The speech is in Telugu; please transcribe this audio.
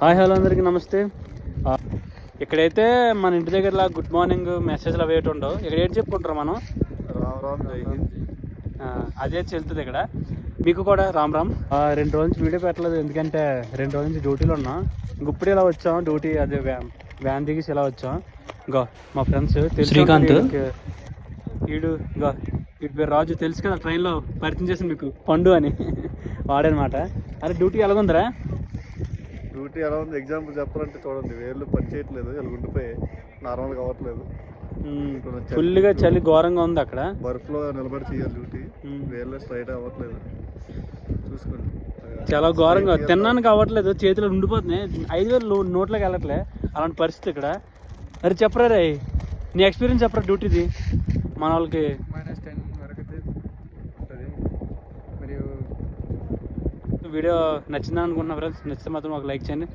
హాయ్ హలో అందరికీ నమస్తే. ఇక్కడైతే మన ఇంటి దగ్గర గుడ్ మార్నింగ్ మెసేజ్లు అవి ఏటి ఉండవు. ఇక్కడ ఏంటి చెప్పుకుంటారు మనం రామ్ రామ్ జై హింద్. అదే చెల్తుంది ఇక్కడ. మీకు కూడా రామ్ రామ్. 2 రోజుల నుంచి వీడియో పెట్టలేదు, ఎందుకంటే 2 రోజుల నుంచి డ్యూటీలో ఉన్నాం. ఇప్పుడు ఇలా వచ్చాం డ్యూటీ, అదే వ్యాన్ దిగేసి ఇలా వచ్చాం. ఇంకా మా ఫ్రెండ్స్ శ్రీకాంత్. వీడు ఇంకా వీడి పేరు రాజు, తెలుసు కదా, ట్రైన్లో పరిచయం చేసింది మీకు పండు అని వాడనమాట. అరే డ్యూటీ ఎలాగుందిరా? డ్యూటీ ఎలా ఉంది? ఎగ్జాంపుల్ చెప్పాలంటే చూడండి, వేర్లు పని చేయట్లేదు, ఇలా ఉండిపోయి నార్మల్గా అవ్వట్లేదు. ఫుల్గా చలి ఘోరంగా ఉంది అక్కడ. బర్ఫ్లో నిలబడి చేయాలి డ్యూటీ, వేర్లు స్ట్రైట్ అవ్వట్లేదు. చూసుకోండి, చాలా ఘోరంగా తిన్నానికి అవ్వట్లేదు, చేతిలో ఉండిపోతున్నాయి. 5,000 నోట్లోకి వెళ్ళట్లే, అలాంటి పరిస్థితి ఇక్కడ. అరే చెప్పరా రే, నీ ఎక్స్పీరియన్స్ చెప్పరా డ్యూటీది మన వాళ్ళకి. -10 వరకు అయితే ఉంటుంది. మరియు వీడియో నచ్చిందా అనుకుంటున్నా ఫ్రెండ్స్? నచ్చితే మాత్రం ఒక లైక్ చేయండి.